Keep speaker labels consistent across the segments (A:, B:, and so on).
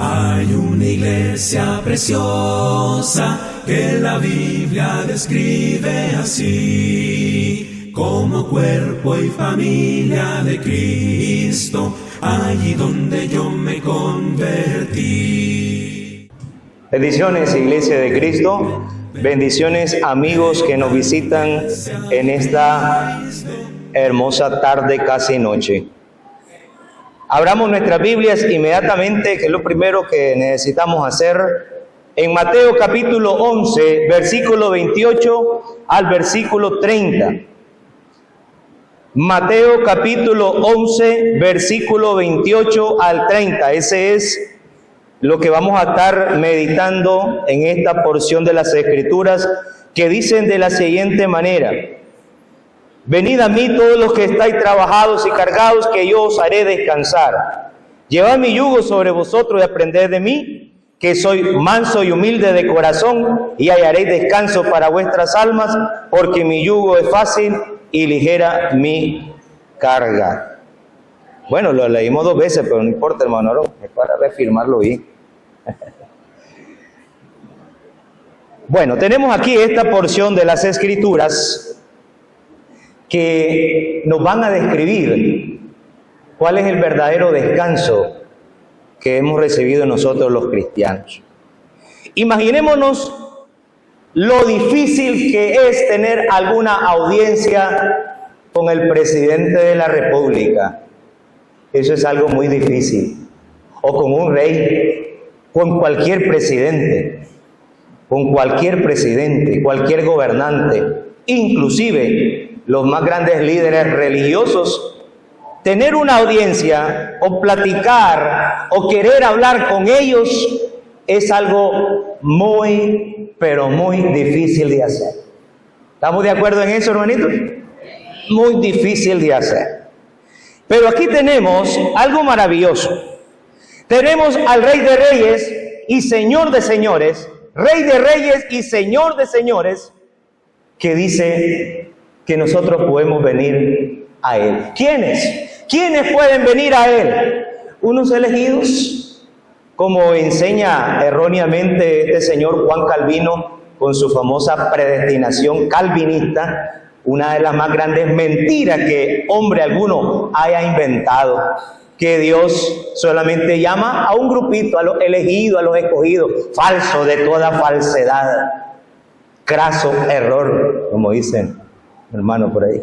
A: Hay una iglesia preciosa que la Biblia describe así, como cuerpo y familia de Cristo, allí donde yo me convertí.
B: Bendiciones, Iglesia de Cristo, bendiciones, amigos que nos visitan en esta hermosa tarde, casi noche. Abramos nuestras Biblias inmediatamente, que es lo primero que necesitamos hacer, en Mateo capítulo 11, versículo 28 al versículo 30. Mateo capítulo 11, versículo 28 al 30. Ese es lo que vamos a estar meditando en esta porción de las Escrituras, que dicen de la siguiente manera: venid a mí todos los que estáis trabajados y cargados, que yo os haré descansar. Llevad mi yugo sobre vosotros y aprended de mí, que soy manso y humilde de corazón, y hallaréis descanso para vuestras almas, porque mi yugo es fácil y ligera mi carga. Bueno, lo leímos 2 veces, pero no importa, hermano, no, es para reafirmarlo bien. Bueno, tenemos aquí esta porción de las Escrituras que nos van a describir cuál es el verdadero descanso que hemos recibido nosotros los cristianos. Imaginémonos lo difícil que es tener alguna audiencia con el presidente de la República. Eso es algo muy difícil. O con un rey, con cualquier presidente, cualquier gobernante, inclusive los más grandes líderes religiosos. Tener una audiencia o platicar o querer hablar con ellos es algo muy, pero muy difícil de hacer. ¿Estamos de acuerdo en eso, hermanitos? Muy difícil de hacer. Pero aquí tenemos algo maravilloso. Tenemos al Rey de Reyes y Señor de Señores, Rey de Reyes y Señor de Señores, que dice que nosotros podemos venir a Él. ¿Quiénes? ¿Quiénes pueden venir a Él? Unos elegidos, como enseña erróneamente este señor Juan Calvino con su famosa predestinación calvinista, una de las más grandes mentiras que hombre alguno haya inventado, que Dios solamente llama a un grupito, a los elegidos, a los escogidos. Falso de toda falsedad, craso error, como dicen hermano por ahí.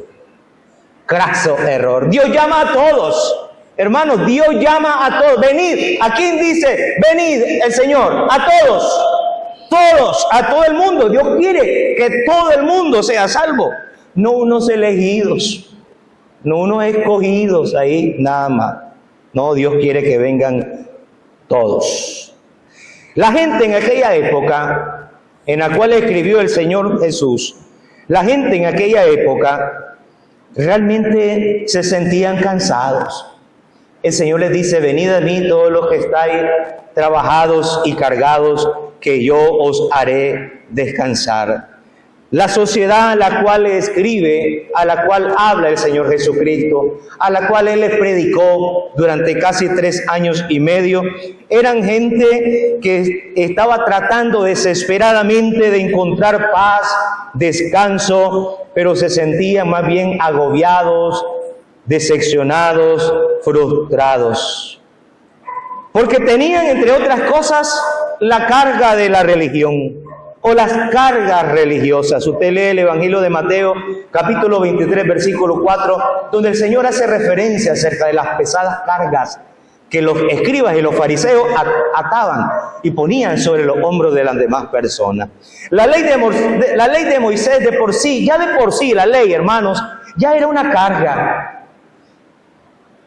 B: Craso error. Dios llama a todos, hermanos. Dios llama a todos. Venid. ¿A quién dice? Venid el Señor. A todos. Todos. A todo el mundo. Dios quiere que todo el mundo sea salvo. No unos elegidos. No unos escogidos ahí nada más. No, Dios quiere que vengan todos. La gente en aquella época en la cual escribió el Señor Jesús, la gente en aquella época realmente se sentían cansados. El Señor les dice: venid a mí todos los que estáis trabajados y cargados, que yo os haré descansar. La sociedad a la cual escribe, a la cual habla el Señor Jesucristo, a la cual Él les predicó durante casi 3 años y medio, eran gente que estaba tratando desesperadamente de encontrar paz, descanso, pero se sentían más bien agobiados, decepcionados, frustrados. Porque tenían, entre otras cosas, la carga de la religión, o las cargas religiosas. Usted lee el Evangelio de Mateo, capítulo 23, versículo 4, donde el Señor hace referencia acerca de las pesadas cargas que los escribas y los fariseos ataban y ponían sobre los hombros de las demás personas. La ley de Moisés de por sí, la ley, hermanos, ya era una carga.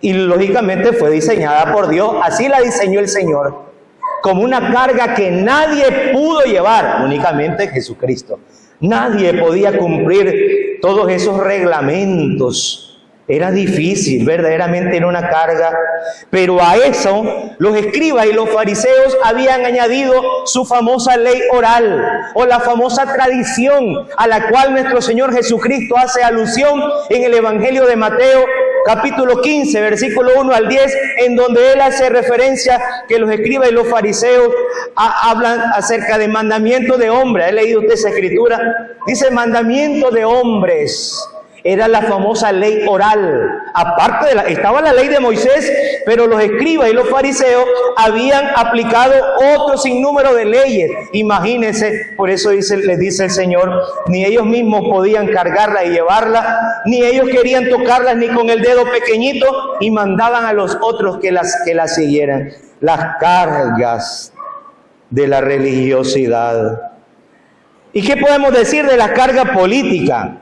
B: Y lógicamente fue diseñada por Dios, así la diseñó el Señor, como una carga que nadie pudo llevar, únicamente Jesucristo. Nadie podía cumplir todos esos reglamentos. Era difícil, verdaderamente era una carga. Pero a eso los escribas y los fariseos habían añadido su famosa ley oral, o la famosa tradición a la cual nuestro Señor Jesucristo hace alusión en el Evangelio de Mateo, capítulo 15, versículo 1 al 10, en donde él hace referencia que los escribas y los fariseos hablan acerca de mandamiento de hombres. ¿Ha leído usted esa escritura? Dice mandamiento de hombres. Era la famosa ley oral. Aparte estaba la ley de Moisés, pero los escribas y los fariseos habían aplicado otro sinnúmero de leyes. Imagínense, por eso les dice el Señor, ni ellos mismos podían cargarla y llevarla, ni ellos querían tocarlas ni con el dedo pequeñito, y mandaban a los otros que las siguieran. Las cargas de la religiosidad. ¿Y qué podemos decir de la carga política?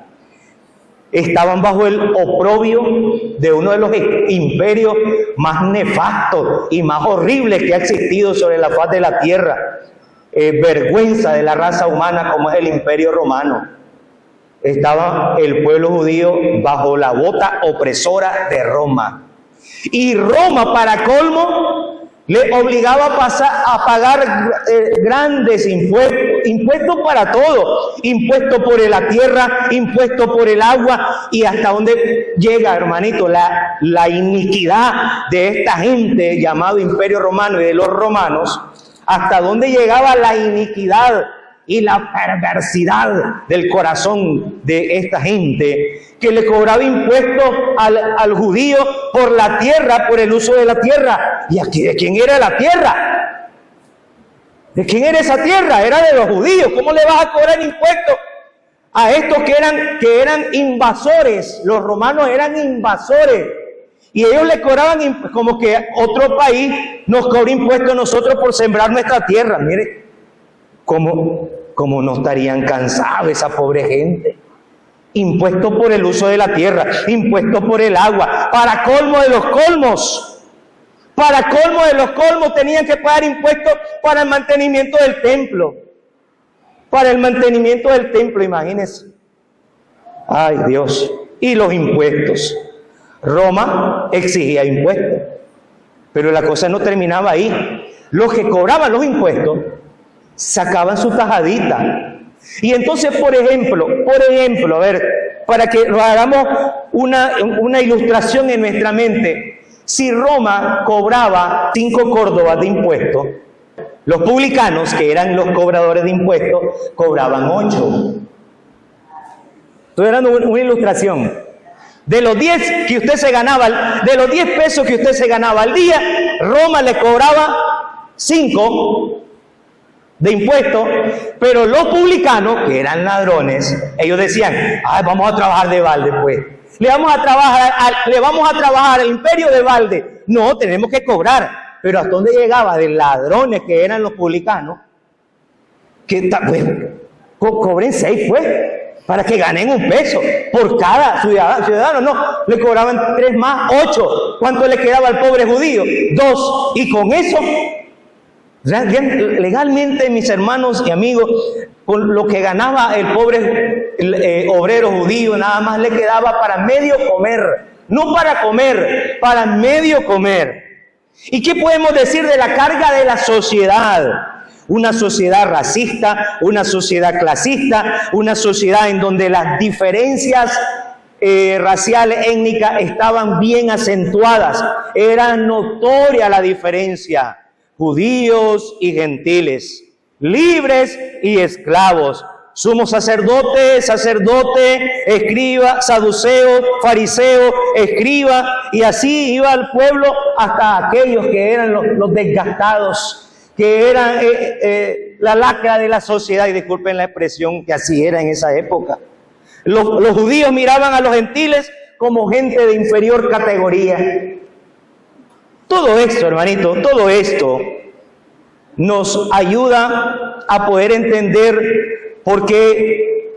B: Estaban bajo el oprobio de uno de los imperios más nefastos y más horribles que ha existido sobre la faz de la tierra. Vergüenza de la raza humana como es el Imperio Romano. Estaba el pueblo judío bajo la bota opresora de Roma. Y Roma, para colmo, le obligaba a pagar grandes impuestos para todo, impuestos por la tierra, impuestos por el agua, y hasta dónde llega, hermanito, la iniquidad de esta gente llamado Imperio Romano y de los romanos, hasta dónde llegaba la iniquidad y la perversidad del corazón de esta gente, que le cobraba impuestos al judío por la tierra, por el uso de la tierra. ¿Y aquí de quién era la tierra? ¿De quién era esa tierra? Era de los judíos. ¿Cómo le vas a cobrar impuestos a estos que eran invasores? Los romanos eran invasores. Y ellos le cobraban como que otro país nos cobra impuestos a nosotros por sembrar nuestra tierra. Mire, ¿cómo no estarían cansados esa pobre gente? Impuestos por el uso de la tierra, impuestos por el agua, para colmo de los colmos. Para colmo de los colmos tenían que pagar impuestos para el mantenimiento del templo. Para el mantenimiento del templo, imagínense. Ay, Dios. Y los impuestos. Roma exigía impuestos. Pero la cosa no terminaba ahí. Los que cobraban los impuestos sacaban su tajadita. Y entonces, por ejemplo, a ver, para que lo hagamos una ilustración en nuestra mente, si Roma cobraba 5 córdobas de impuestos, los publicanos, que eran los cobradores de impuestos, cobraban 8. Estoy dando una ilustración. De los 10 que usted se ganaba, de los 10 pesos que usted se ganaba al día, Roma le cobraba 5 de impuestos, pero los publicanos, que eran ladrones, ellos decían, vamos a trabajar de balde, pues. Le vamos a trabajar al imperio de balde. No, tenemos que cobrar. Pero ¿hasta dónde llegaba? De ladrones que eran los publicanos, que pues, cobren 6, pues, para que ganen 1 peso por cada ciudadano. No, le cobraban 3 más, 8. ¿Cuánto le quedaba al pobre judío? 2. Y con eso, legalmente, mis hermanos y amigos, con lo que ganaba el pobre obrero judío, nada más le quedaba para medio comer. No para comer, para medio comer. ¿Y qué podemos decir de la carga de la sociedad? Una sociedad racista, una sociedad clasista, una sociedad en donde las diferencias raciales, étnicas estaban bien acentuadas. Era notoria la diferencia. Judíos y gentiles, libres y esclavos, sumo sacerdote, escriba, saduceo, fariseo, escriba, y así iba el pueblo hasta aquellos que eran los desgastados, que eran la lacra de la sociedad, y disculpen la expresión, que así era en esa época. Los judíos miraban a los gentiles como gente de inferior categoría. Todo esto, hermanito, todo esto nos ayuda a poder entender por qué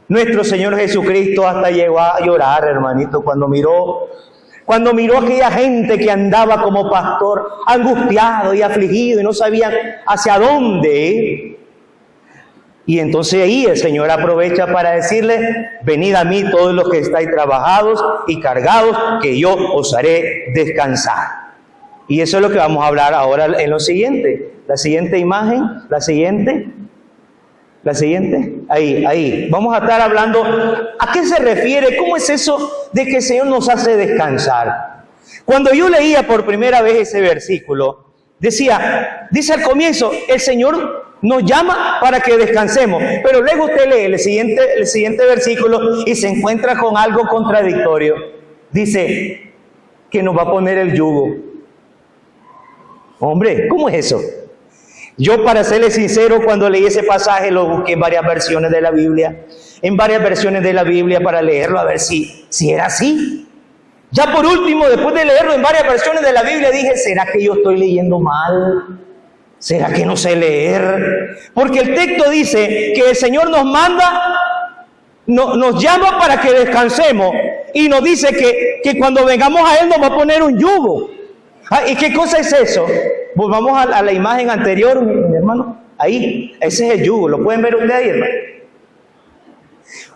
B: nuestro Señor Jesucristo hasta llegó a llorar, hermanito, cuando miró a aquella gente que andaba como pastor, angustiado y afligido y no sabían hacia dónde. Y entonces ahí el Señor aprovecha para decirle, venid a mí todos los que estáis trabajados y cargados, que yo os haré descansar. Y eso es lo que vamos a hablar ahora en lo siguiente. La siguiente imagen, la siguiente La siguiente, ahí. Vamos a estar hablando, ¿a qué se refiere? ¿Cómo es eso de que el Señor nos hace descansar? Cuando yo leía por primera vez ese versículo, dice al comienzo, el Señor nos llama para que descansemos, pero luego usted lee el siguiente versículo y se encuentra con algo contradictorio. Dice que nos va a poner el yugo. Hombre, ¿cómo es eso? Yo, para serle sincero, cuando leí ese pasaje lo busqué en varias versiones de la Biblia, para leerlo a ver si era así. Ya por último, después de leerlo en varias versiones de la Biblia, dije, ¿será que yo estoy leyendo mal? ¿Será que no sé leer? Porque el texto dice que el Señor nos manda, nos llama para que descansemos, y nos dice que cuando vengamos a Él nos va a poner un yugo. ¿Y qué cosa es eso? Volvamos a la imagen anterior, mi hermano. Ahí, ese es el yugo. ¿Lo pueden ver ustedes ahí, hermano?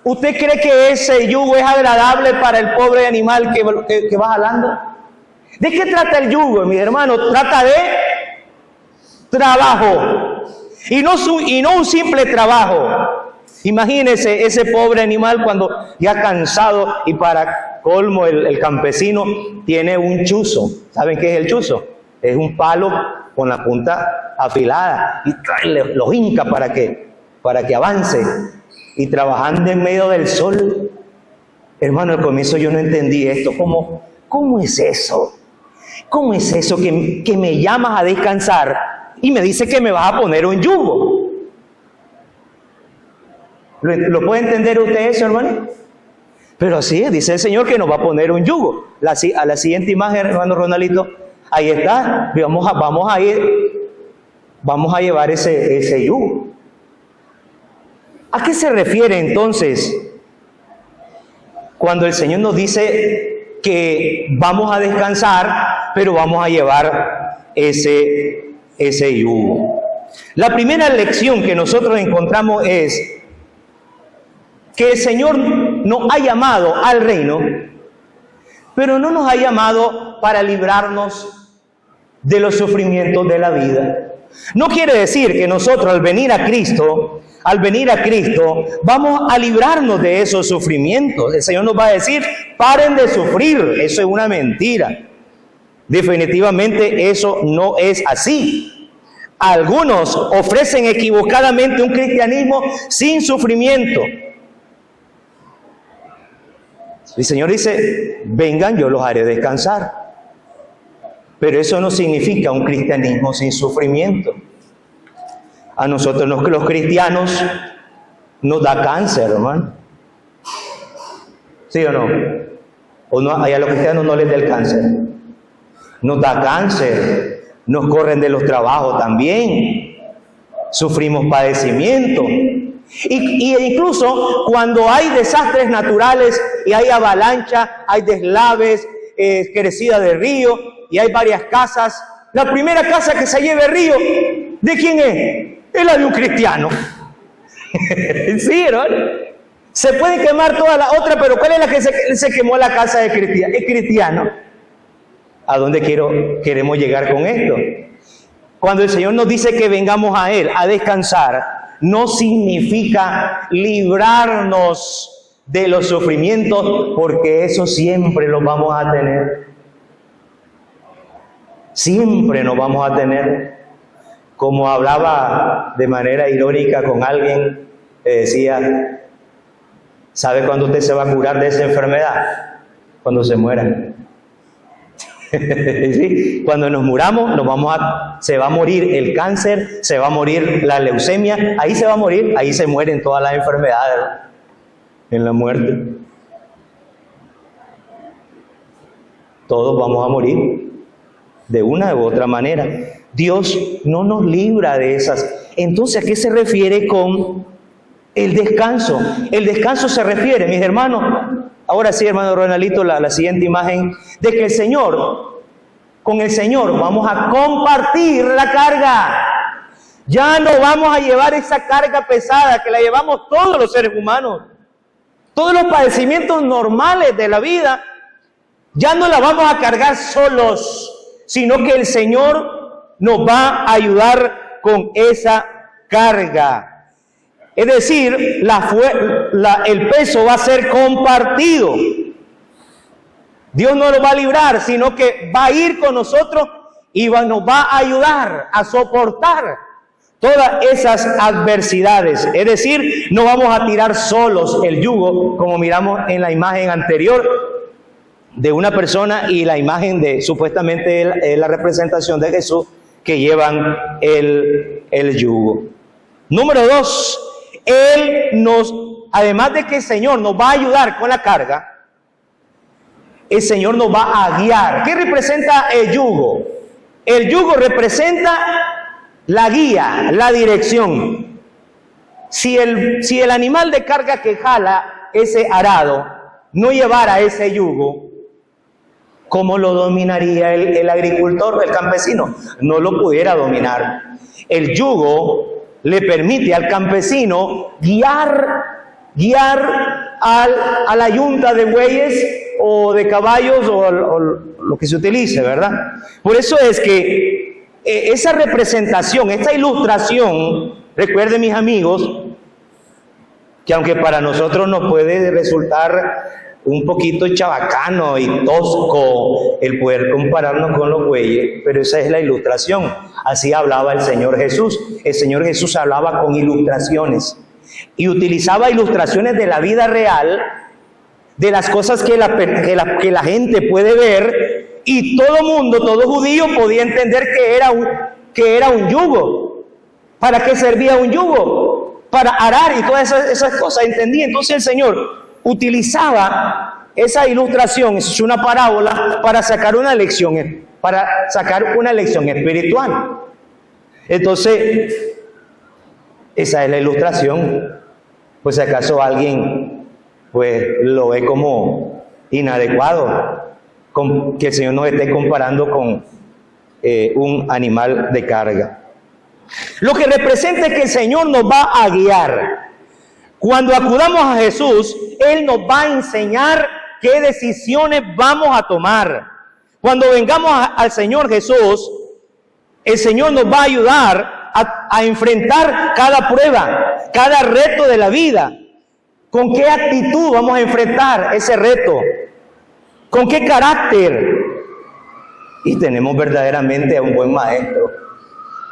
B: ¿Usted cree que ese yugo es agradable para el pobre animal que va jalando? ¿De qué trata el yugo, mis hermanos? Trata de trabajo. Y no un simple trabajo. Imagínense ese pobre animal cuando ya cansado, y para colmo el campesino tiene un chuzo. ¿Saben qué es el chuzo? Es un palo con la punta afilada y los hinca para que avance. Y trabajando en medio del sol. Hermano, al comienzo yo no entendí esto. ¿Cómo es eso? ¿Cómo es eso que me llamas a descansar y me dice que me vas a poner un yugo? ¿Lo puede entender usted eso, hermano? Pero así es, dice el Señor que nos va a poner un yugo. A la siguiente imagen, hermano Ronaldito, ahí está. Vamos a llevar ese yugo. ¿A qué se refiere entonces cuando el Señor nos dice que vamos a descansar, pero vamos a llevar ese yugo? La primera lección que nosotros encontramos es que el Señor nos ha llamado al reino, pero no nos ha llamado para librarnos de los sufrimientos de la vida. No quiere decir que nosotros al venir a Cristo, vamos a librarnos de esos sufrimientos. El Señor nos va a decir, paren de sufrir. Eso es una mentira. Definitivamente eso no es así. Algunos ofrecen equivocadamente un cristianismo sin sufrimiento. El Señor dice, vengan, yo los haré descansar. Pero eso no significa un cristianismo sin sufrimiento. A nosotros los cristianos nos da cáncer, hermano. ¿Sí o no? ¿O no, a los cristianos no les da el cáncer? Nos da cáncer, nos corren de los trabajos también, sufrimos padecimiento. Y incluso cuando hay desastres naturales y hay avalancha, hay deslaves, crecida de río y hay varias casas, la primera casa que se lleve el río, ¿de quién es? Es la de un cristiano. Sí, hermano. Se puede quemar toda la otra, pero ¿cuál es la que se quemó la casa de cristiano? Es cristiano. ¿A dónde queremos llegar con esto? Cuando el Señor nos dice que vengamos a Él a descansar, no significa librarnos de los sufrimientos, porque eso siempre los vamos a tener. Siempre nos vamos a tener. Como hablaba de manera irónica con alguien, le decía, ¿sabe cuándo usted se va a curar de esa enfermedad? Cuando se muera. ¿Sí? Cuando nos muramos, se va a morir el cáncer, se va a morir la leucemia, ahí se va a morir, ahí se mueren todas las enfermedades, en la muerte. Todos vamos a morir de una u otra manera. Dios no nos libra de esas. Entonces, ¿a qué se refiere con el descanso? El descanso se refiere, mis hermanos, ahora sí, hermano Ronaldito, la siguiente imagen, de que con el Señor vamos a compartir la carga. Ya no vamos a llevar esa carga pesada que la llevamos todos los seres humanos. Todos los padecimientos normales de la vida, ya no la vamos a cargar solos, sino que el Señor nos va a ayudar con esa carga. Es decir, el peso va a ser compartido. Dios no lo va a librar, sino que va a ir con nosotros y nos va a ayudar a soportar todas esas adversidades. Es decir, no vamos a tirar solos el yugo, como miramos en la imagen anterior de una persona y la imagen de supuestamente la representación de Jesús que llevan el yugo. Número 2, además de que el Señor nos va a ayudar con la carga, el Señor nos va a guiar. ¿Qué representa el yugo? El yugo representa la guía, la dirección. Si el animal de carga que jala ese arado no llevara ese yugo, ¿cómo lo dominaría el agricultor, el campesino? No lo pudiera dominar. El yugo le permite al campesino guiar a la yunta de bueyes o de caballos o lo que se utilice, ¿verdad? Por eso es que esa representación, esta ilustración, recuerden mis amigos, que aunque para nosotros nos puede resultar un poquito chabacano y tosco el poder compararnos con los bueyes, pero esa es la ilustración. Así hablaba el Señor Jesús. El Señor Jesús hablaba con ilustraciones y utilizaba ilustraciones de la vida real, de las cosas que la gente puede ver, y todo judío podía entender que era un yugo. ¿Para qué servía un yugo? Para arar y todas esas cosas, entendía. Entonces el Señor utilizaba esa ilustración, es una parábola, para sacar una lección espiritual. Entonces, esa es la ilustración. Pues si acaso alguien lo ve como inadecuado, que el Señor nos esté comparando con un animal de carga. Lo que representa es que el Señor nos va a guiar. Cuando acudamos a Jesús, Él nos va a enseñar qué decisiones vamos a tomar. Cuando vengamos al Señor Jesús, el Señor nos va a ayudar a enfrentar cada prueba, cada reto de la vida. ¿Con qué actitud vamos a enfrentar ese reto? ¿Con qué carácter? Y tenemos verdaderamente a un buen maestro,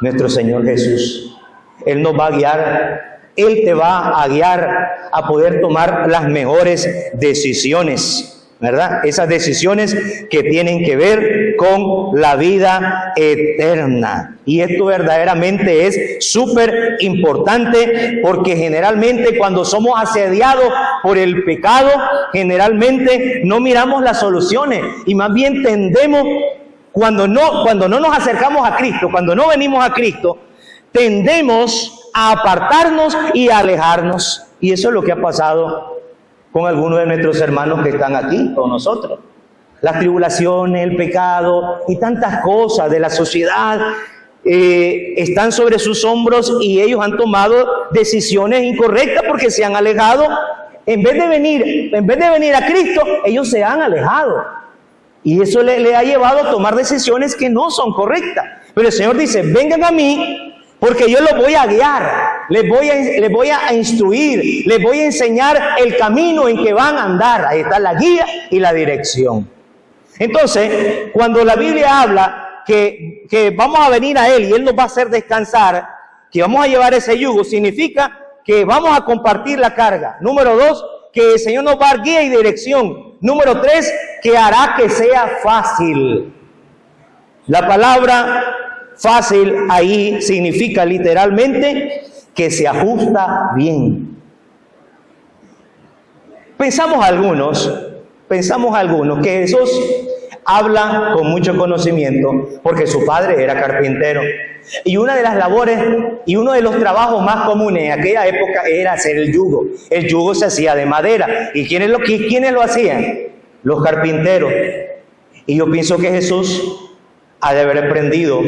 B: nuestro Señor Jesús. Él nos va a guiar. Él te va a guiar a poder tomar las mejores decisiones, ¿verdad? Esas decisiones que tienen que ver con la vida eterna. Y esto verdaderamente es súper importante, porque generalmente cuando somos asediados por el pecado, generalmente no miramos las soluciones y más bien tendemos, cuando no nos acercamos a Cristo, cuando no venimos a Cristo, tendemos a apartarnos y a alejarnos. Y eso es lo que ha pasado con algunos de nuestros hermanos que están aquí con nosotros. Las tribulaciones, el pecado y tantas cosas de la sociedad están sobre sus hombros, y ellos han tomado decisiones incorrectas porque se han alejado. En vez de venir a Cristo, ellos se han alejado. Y eso le ha llevado a tomar decisiones que no son correctas. Pero el Señor dice: vengan a mí, porque yo los voy a guiar, les voy a instruir, les voy a enseñar el camino en que van a andar. Ahí está la guía y la dirección. Entonces, cuando la Biblia habla que vamos a venir a Él y Él nos va a hacer descansar, que vamos a llevar ese yugo, significa que vamos a compartir la carga. Número 2, que el Señor nos va a dar guía y dirección. Número 3, que hará que sea fácil. La palabra fácil ahí significa literalmente que se ajusta bien. Pensamos algunos que Jesús habla con mucho conocimiento porque su padre era carpintero. Y una de las labores y uno de los trabajos más comunes en aquella época era hacer el yugo. El yugo se hacía de madera. ¿Y quiénes lo hacían? Los carpinteros. Y yo pienso que Jesús ha de haber aprendido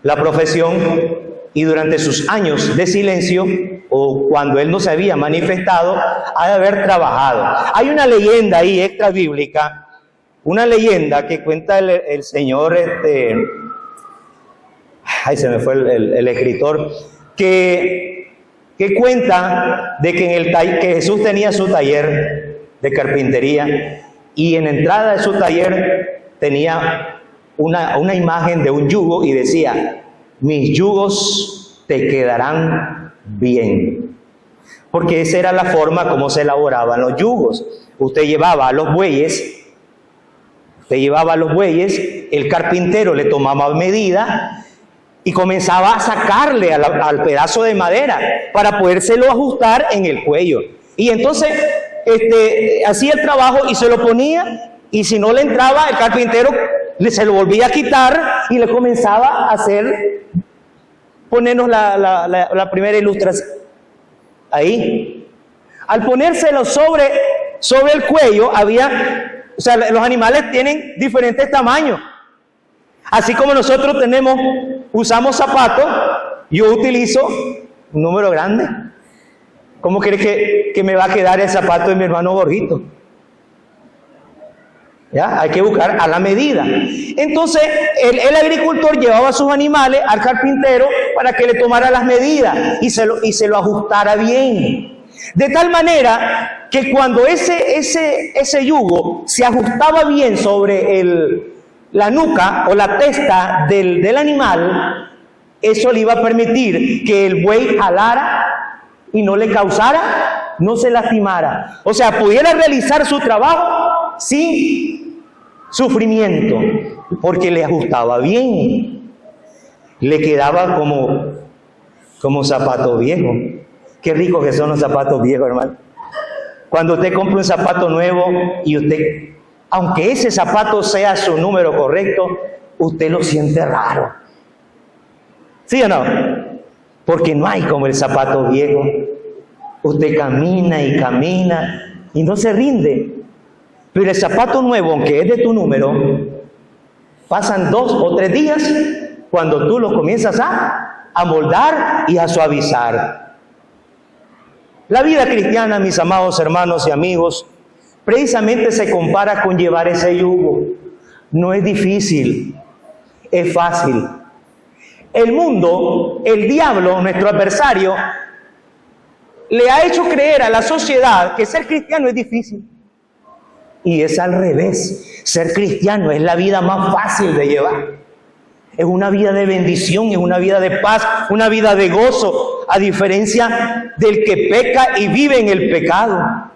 B: la profesión, y durante sus años de silencio, o cuando Él no se había manifestado, ha de haber trabajado. Hay una leyenda ahí extra bíblica, una leyenda que cuenta el señor, se me fue el escritor, que que cuenta de que, que Jesús tenía su taller de carpintería y en la entrada de su taller tenía una imagen de un yugo y decía: mis yugos te quedarán bien. Porque esa era la forma como se elaboraban los yugos. Usted llevaba a los bueyes, el carpintero le tomaba medida y comenzaba a sacarle al pedazo de madera para podérselo ajustar en el cuello. Y entonces hacía el trabajo y se lo ponía, y si no le entraba, el carpintero se lo volvía a quitar y le comenzaba a ponernos la primera ilustración. Ahí, al ponérselo sobre el cuello, los animales tienen diferentes tamaños. Así como nosotros usamos zapatos, yo utilizo un número grande. ¿Cómo cree que me va a quedar el zapato de mi hermano Borjito? ¿Ya? Hay que buscar a la medida. Entonces, el agricultor llevaba a sus animales al carpintero para que le tomara las medidas y se lo ajustara bien. De tal manera que cuando ese yugo se ajustaba bien sobre la nuca o la testa del animal, eso le iba a permitir que el buey jalara y no le causara, no se lastimara. O sea, pudiera realizar su trabajo sin sufrimiento, porque le ajustaba bien. Le quedaba como zapato viejo. Qué ricos que son los zapatos viejos, hermano. Cuando usted compra un zapato nuevo y usted, aunque ese zapato sea su número correcto, usted lo siente raro. ¿Sí o no? Porque no hay como el zapato viejo. Usted camina y camina y no se rinde. Pero el zapato nuevo, aunque es de tu número, pasan 2 o 3 días cuando tú lo comienzas a moldar y a suavizar. La vida cristiana, mis amados hermanos y amigos, precisamente se compara con llevar ese yugo. No es difícil, es fácil. El mundo, el diablo, nuestro adversario, le ha hecho creer a la sociedad que ser cristiano es difícil. Y es al revés. Ser cristiano es la vida más fácil de llevar. Es una vida de bendición, es una vida de paz, una vida de gozo, a diferencia del que peca y vive en el pecado.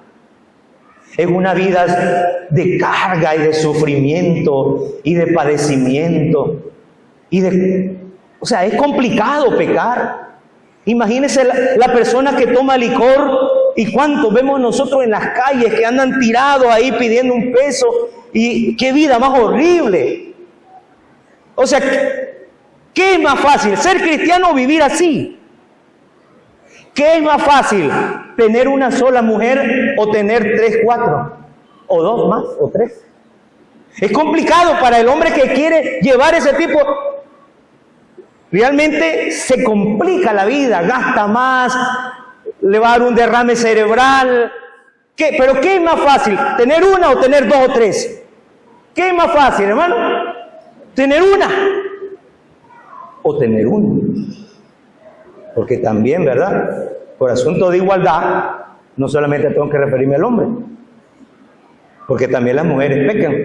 B: Es una vida de carga y de sufrimiento y de padecimiento. O sea, es complicado pecar. Imagínense la persona que toma licor y cuánto vemos nosotros en las calles que andan tirados ahí pidiendo un peso, y qué vida más horrible. O sea, ¿qué es más fácil? ¿Ser cristiano o vivir así? ¿Qué es más fácil? ¿Tener una sola mujer o tener 3, 4? ¿O 2 más? ¿O 3? Es complicado para el hombre que quiere llevar ese tipo. Realmente se complica la vida, gasta más, le va a dar un derrame cerebral. ¿Pero qué es más fácil? ¿Tener una o tener 2 o 3? ¿Qué es más fácil, hermano? ¿Tener una o tener uno? Porque también, ¿verdad? Por asunto de igualdad, no solamente tengo que referirme al hombre, porque también las mujeres pecan.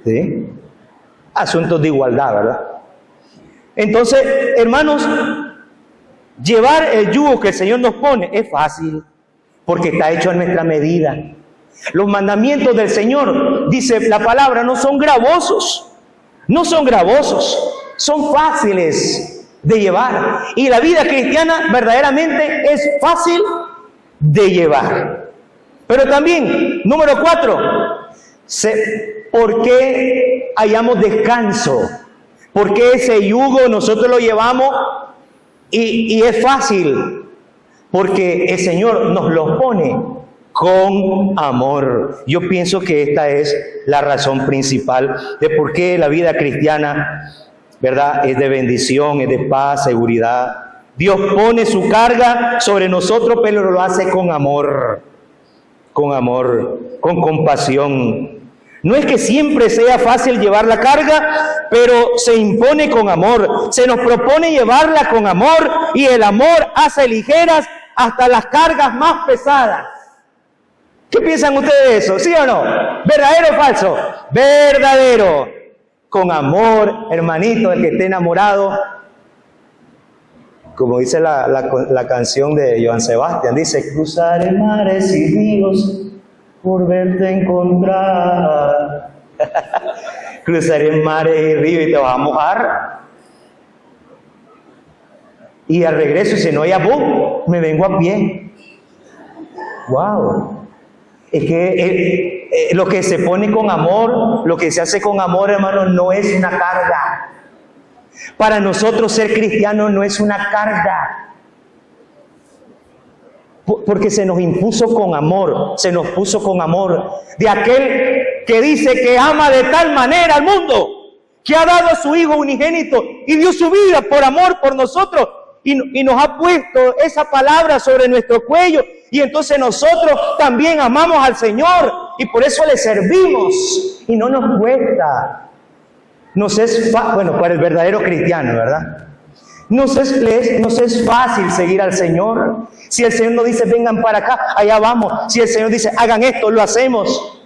B: ¿Sí? Asuntos de igualdad, ¿verdad? Entonces, hermanos, llevar el yugo que el Señor nos pone es fácil, porque está hecho a nuestra medida. Los mandamientos del Señor, dice la palabra, no son gravosos, son fáciles de llevar. Y la vida cristiana verdaderamente es fácil de llevar. Pero también, número 4, ¿por qué hallamos descanso? ¿Por qué ese yugo nosotros lo llevamos y es fácil? Porque el Señor nos lo pone con amor. Yo pienso que esta es la razón principal de por qué la vida cristiana, ¿verdad?, es de bendición, es de paz, seguridad. Dios pone su carga sobre nosotros, pero lo hace con amor, con compasión. No es que siempre sea fácil llevar la carga, pero se impone con amor. Se nos propone llevarla con amor y el amor hace ligeras hasta las cargas más pesadas. ¿Qué piensan ustedes de eso? ¿Sí o no? ¿Verdadero o falso? Verdadero. Con amor, hermanito, el que esté enamorado. Como dice la canción de Joan Sebastián, dice: cruzaré mares y ríos por verte encontrar. Cruzaré mares y ríos y te vas a mojar. Y al regreso, si no hay bus, me vengo a pie. ¡Wow! Es que lo que se pone con amor, lo que se hace con amor, hermano, no es una carga. Para nosotros ser cristianos no es una carga. Porque se nos impuso con amor, se nos puso con amor. De aquel que dice que ama de tal manera al mundo, que ha dado a su Hijo unigénito y dio su vida por amor por nosotros. Y nos ha puesto esa palabra sobre nuestro cuello. Y entonces nosotros también amamos al Señor. Y por eso le servimos. Y no nos cuesta. Bueno, para el verdadero cristiano, ¿verdad? Nos es fácil seguir al Señor. Si el Señor nos dice, vengan para acá, allá vamos. Si el Señor dice, hagan esto, lo hacemos.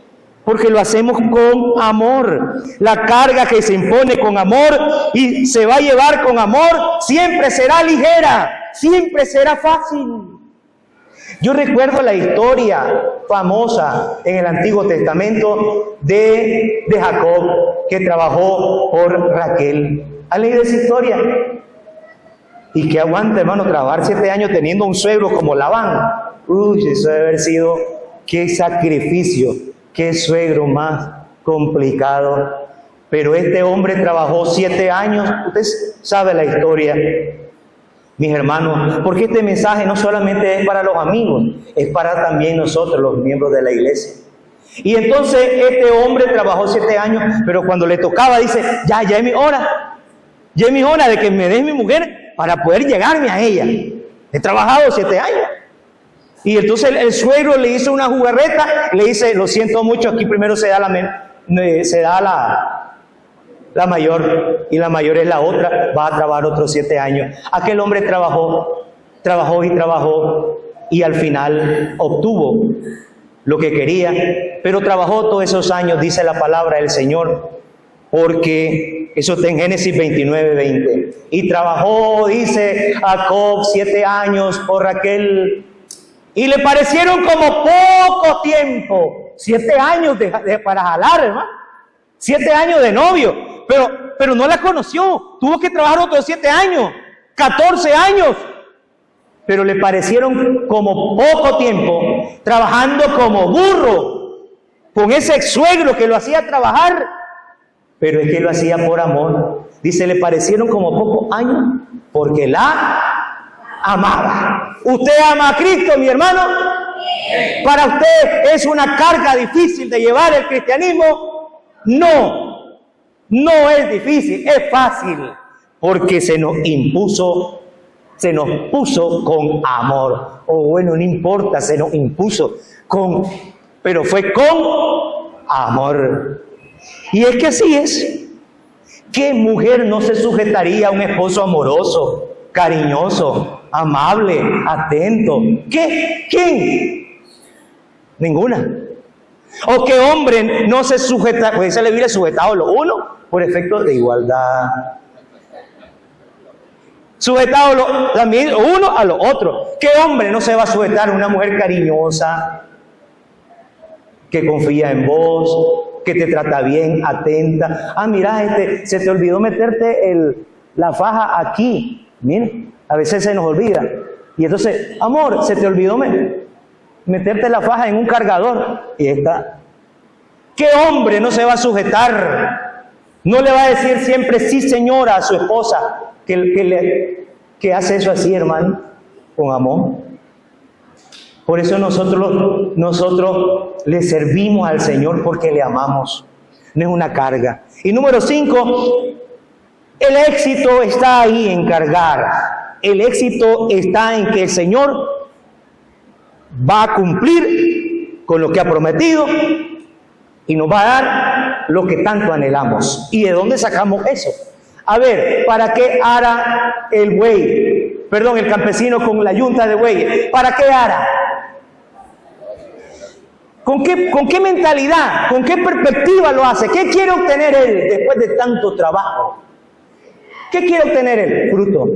B: Porque lo hacemos con amor. La carga que se impone con amor y se va a llevar con amor, siempre será ligera, siempre será fácil. Yo recuerdo la historia famosa en el Antiguo Testamento de Jacob, que trabajó por Raquel. ¿Ha leído esa historia? Y que aguanta, hermano, trabajar 7 años teniendo un suegro como Labán. Uy, eso debe haber sido, qué sacrificio. Qué suegro más complicado. Pero este hombre trabajó 7 años. Usted sabe la historia, mis hermanos. Porque este mensaje no solamente es para los amigos, es para también nosotros, los miembros de la iglesia. Y entonces este hombre trabajó 7 años, pero cuando le tocaba dice, ya es mi hora. Ya es mi hora de que me des mi mujer para poder llegarme a ella. He trabajado 7 años. Y entonces el suegro le hizo una jugarreta, le dice, lo siento mucho, aquí primero se da la mayor, y la mayor es la otra, va a trabajar otros 7 años. Aquel hombre trabajó, y al final obtuvo lo que quería, pero trabajó todos esos años, dice la palabra del Señor, porque eso está en Génesis 29:20. Y trabajó, dice Jacob, 7 años por Raquel, y le parecieron como poco tiempo. 7 años para jalar, hermano. 7 años de novio. Pero no la conoció. Tuvo que trabajar otros 7 años. 14 años. Pero le parecieron como poco tiempo. Trabajando como burro. Con ese suegro que lo hacía trabajar. Pero es que lo hacía por amor. Dice, le parecieron como pocos años. Porque la amaba. ¿Usted ama a Cristo, mi hermano? ¿Para usted es una carga difícil de llevar el cristianismo? No, no es difícil, es fácil, porque se nos puso con amor. O bueno, no importa, se nos impuso pero fue con amor. Y es que así es. ¿Qué mujer no se sujetaría a un esposo amoroso, cariñoso, amable, atento? ¿Quién? Ninguna. ¿O qué hombre no se sujeta? Pues se le viene sujetado lo uno por efecto de igualdad. Sujetado también uno a lo otro. ¿Qué hombre no se va a sujetar a una mujer cariñosa, que confía en vos, que te trata bien, atenta? Ah, mira, se te olvidó meterte la faja aquí. Mira, a veces se nos olvida. Y entonces, amor, se te olvidó meterte la faja en un cargador. Y está. ¿Qué hombre no se va a sujetar? No le va a decir siempre sí, señora, a su esposa, que hace eso así, hermano, con amor. Por eso nosotros le servimos al Señor, porque le amamos. No es una carga. Y número 5, el éxito está ahí en cargar. El éxito está en que el Señor va a cumplir con lo que ha prometido y nos va a dar lo que tanto anhelamos. ¿Y de dónde sacamos eso? A ver, ¿para qué ara el buey? Perdón, el campesino con la yunta de bueyes. ¿Para qué ara? ¿Con qué mentalidad? ¿Con qué perspectiva lo hace? ¿Qué quiere obtener él después de tanto trabajo? ¿Qué quiere obtener él? Fruto.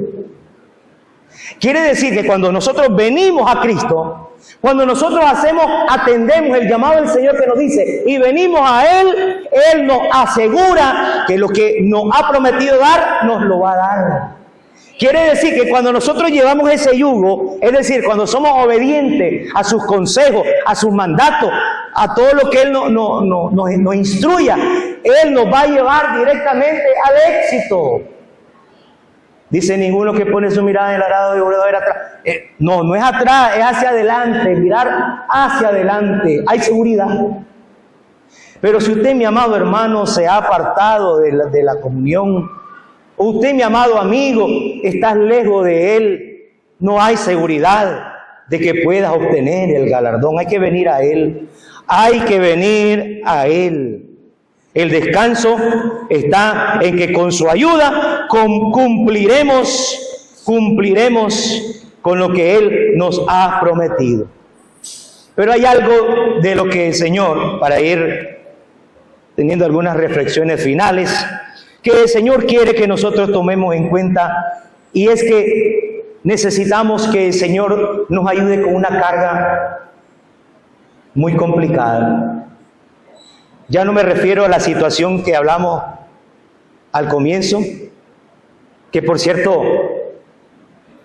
B: Quiere decir que cuando nosotros venimos a Cristo, cuando nosotros atendemos el llamado del Señor que nos dice y venimos a Él, Él nos asegura que lo que nos ha prometido dar, nos lo va a dar. Quiere decir que cuando nosotros llevamos ese yugo, es decir, cuando somos obedientes a sus consejos, a sus mandatos, a todo lo que Él nos instruya, Él nos va a llevar directamente al éxito. Dice: ninguno que pone su mirada en el arado de volver atrás. No es atrás, es hacia adelante, mirar hacia adelante. Hay seguridad. Pero si usted, mi amado hermano, se ha apartado de la comunión, o usted, mi amado amigo, estás lejos de Él, no hay seguridad de que puedas obtener el galardón. Hay que venir a Él. Hay que venir a Él. El descanso está en que con su ayuda cumpliremos con lo que Él nos ha prometido. Pero hay algo de lo que el Señor, para ir teniendo algunas reflexiones finales, que el Señor quiere que nosotros tomemos en cuenta, y es que necesitamos que el Señor nos ayude con una carga muy complicada. Ya no me refiero a la situación que hablamos al comienzo, que por cierto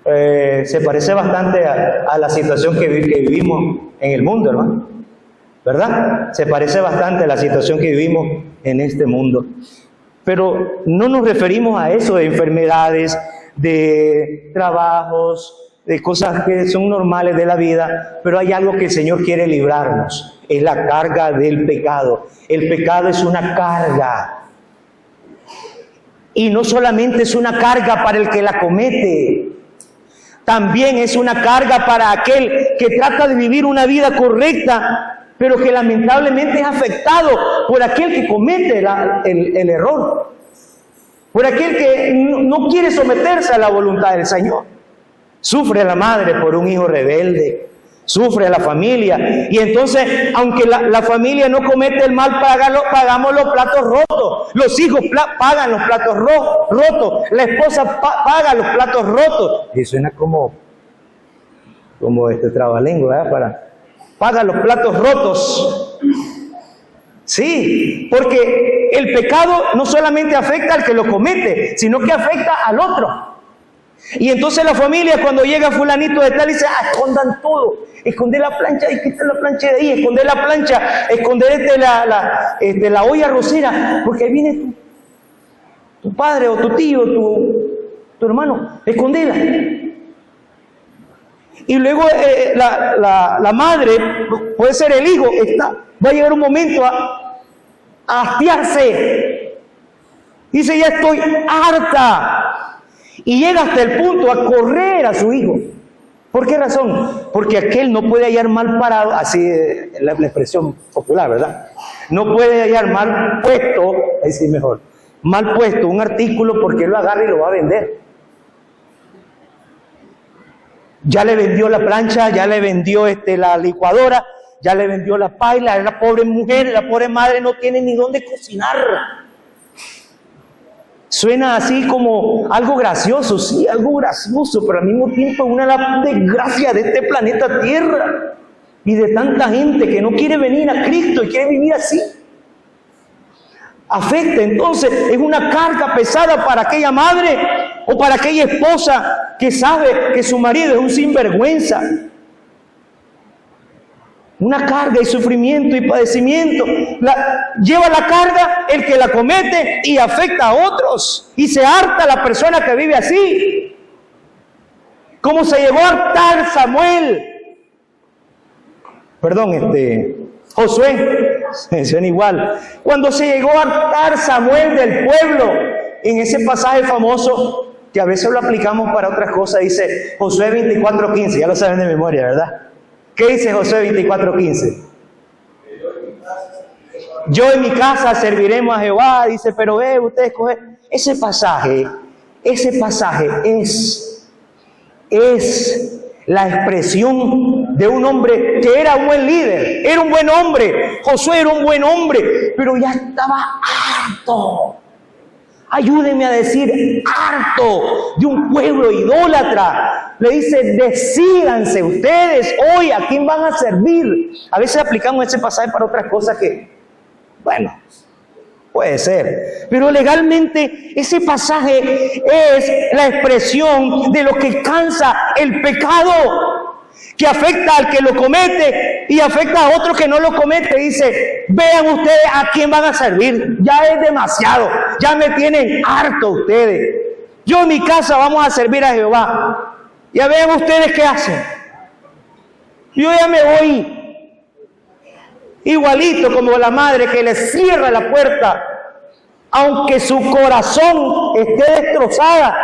B: se parece bastante a la situación que vivimos en el mundo, hermano, ¿verdad? Se parece bastante a la situación que vivimos en este mundo. Pero no nos referimos a eso de enfermedades, de trabajos, de cosas que son normales de la vida, pero hay algo que el Señor quiere librarnos, es la carga del pecado. El pecado es una carga, y no solamente es una carga para el que la comete, también es una carga para aquel que trata de vivir una vida correcta, pero que lamentablemente es afectado por aquel que comete el error, por aquel que no quiere someterse a la voluntad del Señor. Sufre la madre por un hijo rebelde, sufre la familia, y entonces, aunque la familia no comete el mal, pagamos los platos rotos, los hijos pagan los platos rotos, la esposa paga los platos rotos. Y suena como trabalengua, ¿verdad? Paga los platos rotos. Sí, porque el pecado no solamente afecta al que lo comete, sino que afecta al otro. Y entonces la familia, cuando llega fulanito de tal, dice: escondan todo, esconder la plancha, y quita la plancha de ahí, esconder la plancha, esconder la olla arrocera, porque ahí viene tu padre o tu tío, tu hermano, escondela. Y luego la madre, puede ser el hijo, va a llegar un momento a hastiarse. Dice: ya estoy harta. Y llega hasta el punto a correr a su hijo. ¿Por qué razón? Porque aquel no puede hallar mal parado, así es la expresión popular, ¿verdad? No puede hallar mal puesto, ahí sí mejor, mal puesto un artículo, porque él lo agarra y lo va a vender. Ya le vendió la plancha, ya le vendió la licuadora, ya le vendió la paila. La pobre mujer, la pobre madre no tiene ni dónde cocinar. Suena así como algo gracioso, sí, algo gracioso, pero al mismo tiempo una desgracia de este planeta Tierra y de tanta gente que no quiere venir a Cristo y quiere vivir así. Afecta, entonces, es una carga pesada para aquella madre o para aquella esposa que sabe que su marido es un sinvergüenza. Una carga y sufrimiento y padecimiento. Lleva la carga el que la comete y afecta a otros. Y se harta la persona que vive así. Como se llegó a hartar Josué, menciona igual. Cuando se llegó a hartar Samuel del pueblo, en ese pasaje famoso, que a veces lo aplicamos para otras cosas, dice Josué 24:15, ya lo saben de memoria, ¿verdad? ¿Qué dice Josué 24:15? yo en mi casa serviremos a Jehová, dice, pero ustedes cogen ese pasaje es la expresión de un hombre que era un buen líder, era un buen hombre. Josué era un buen hombre, pero ya estaba harto. Ayúdenme a decir, harto de un pueblo idólatra. Le dice, decídanse ustedes hoy a quién van a servir. A veces aplicamos ese pasaje para otras cosas que, bueno, puede ser. Pero legalmente ese pasaje es la expresión de lo que cansa el pecado, que afecta al que lo comete y afecta a otro que no lo comete. Dice, vean ustedes a quién van a servir. Ya es demasiado, ya me tienen harto ustedes. Yo en mi casa vamos a servir a Jehová. Ya vean ustedes qué hacen. Yo ya me voy. Igualito como la madre que le cierra la puerta, aunque su corazón esté destrozada,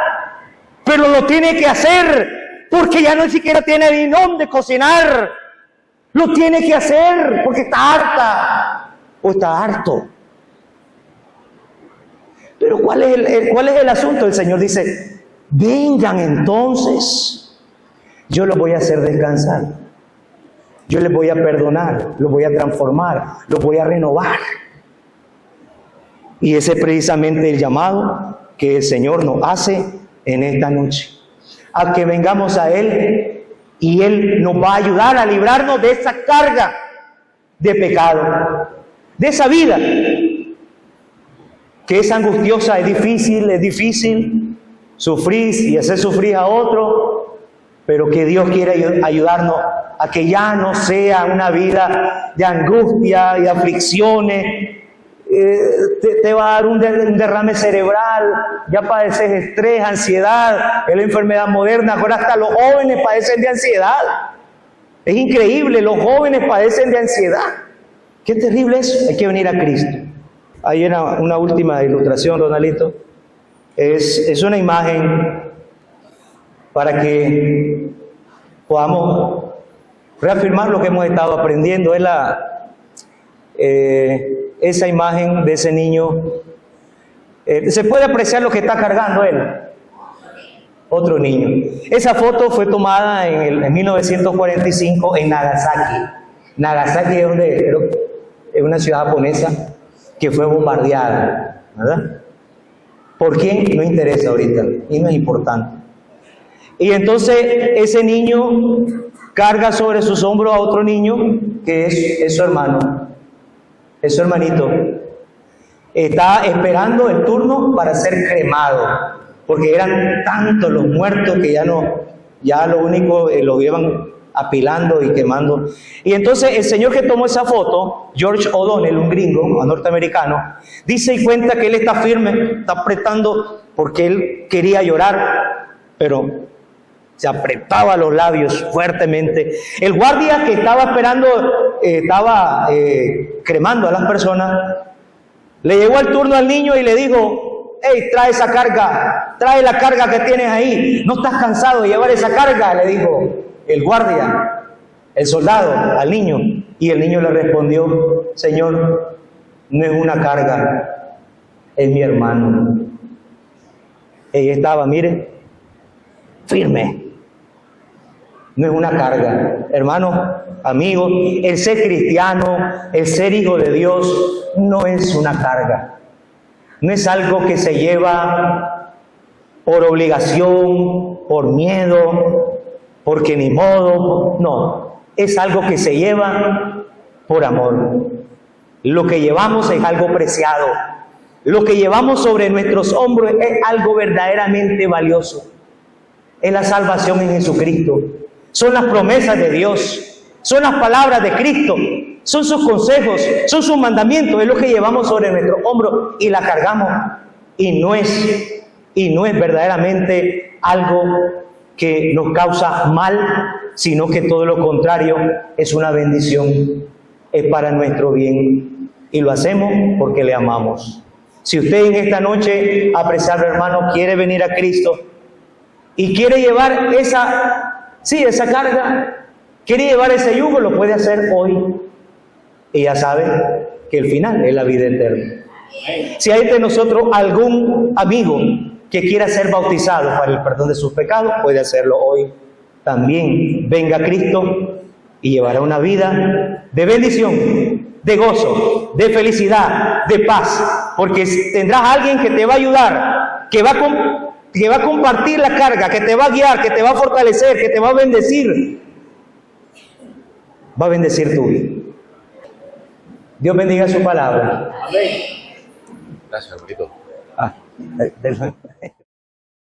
B: pero lo tiene que hacer, porque ya no siquiera tiene ni dónde cocinar. Lo tiene que hacer porque está harta o está harto. Pero ¿cuál es el asunto? El Señor dice, vengan entonces, yo los voy a hacer descansar. Yo les voy a perdonar, los voy a transformar, los voy a renovar. Y ese es precisamente el llamado que el Señor nos hace en esta noche. A que vengamos a Él y Él nos va a ayudar a librarnos de esa carga de pecado, de esa vida que es angustiosa, es difícil sufrir y hacer sufrir a otro, pero que Dios quiere ayudarnos a que ya no sea una vida de angustia y aflicciones. Te va a dar un derrame cerebral, ya padeces estrés, ansiedad, es la enfermedad moderna. Ahora hasta los jóvenes padecen de ansiedad. Es increíble, los jóvenes padecen de ansiedad. Qué terrible eso. Hay que venir a Cristo. Hay una última ilustración, Ronaldito. Es una imagen para que podamos reafirmar lo que hemos estado aprendiendo. Es esa imagen de ese niño. Se puede apreciar lo que está cargando él. Otro niño. Esa foto fue tomada en 1945 en Nagasaki. Nagasaki es una ciudad japonesa que fue bombardeada, ¿verdad? ¿Por quién? No interesa ahorita y no es importante. Y entonces ese niño carga sobre sus hombros a otro niño que es su hermano. Es su hermanito. Está esperando el turno para ser cremado, porque eran tantos los muertos que ya lo único lo iban apilando y quemando. Y entonces el señor que tomó esa foto, George O'Donnell, un gringo, un norteamericano, dice y cuenta que él está firme, está apretando porque él quería llorar, pero se apretaba los labios fuertemente. El guardia que estaba esperando, cremando a las personas, le llegó el turno al niño y le dijo, hey, trae esa carga, trae la carga que tienes ahí, ¿no estás cansado de llevar esa carga?, le dijo el guardia, el soldado, al niño. Y el niño le respondió, Señor, no es una carga, es mi hermano. Ella estaba, mire, firme. No es una carga. Hermano, amigo, el ser cristiano, el ser hijo de Dios, no es una carga. No es algo que se lleva por obligación, por miedo, porque ni modo. No, es algo que se lleva por amor. Lo que llevamos es algo preciado. Lo que llevamos sobre nuestros hombros es algo verdaderamente valioso. Es la salvación en Jesucristo. Son las promesas de Dios, son las palabras de Cristo, son sus consejos, son sus mandamientos. Es lo que llevamos sobre nuestro hombro y la cargamos. Y no es verdaderamente algo que nos causa mal, sino que todo lo contrario, es una bendición, es para nuestro bien. Y lo hacemos porque le amamos. Si usted en esta noche, apreciado hermano, quiere venir a Cristo y quiere llevar esa carga, quiere llevar ese yugo, lo puede hacer hoy. Y ya sabe, que el final es la vida eterna. Si hay de nosotros algún amigo que quiera ser bautizado para el perdón de sus pecados, puede hacerlo hoy. También venga Cristo y llevará una vida de bendición, de gozo, de felicidad, de paz, porque tendrás a alguien que te va a ayudar, que va a compartir la carga, que te va a guiar, que te va a fortalecer, que te va a bendecir. Va a bendecir tu vida. Dios bendiga su palabra.
C: Amén. Gracias, hermanito.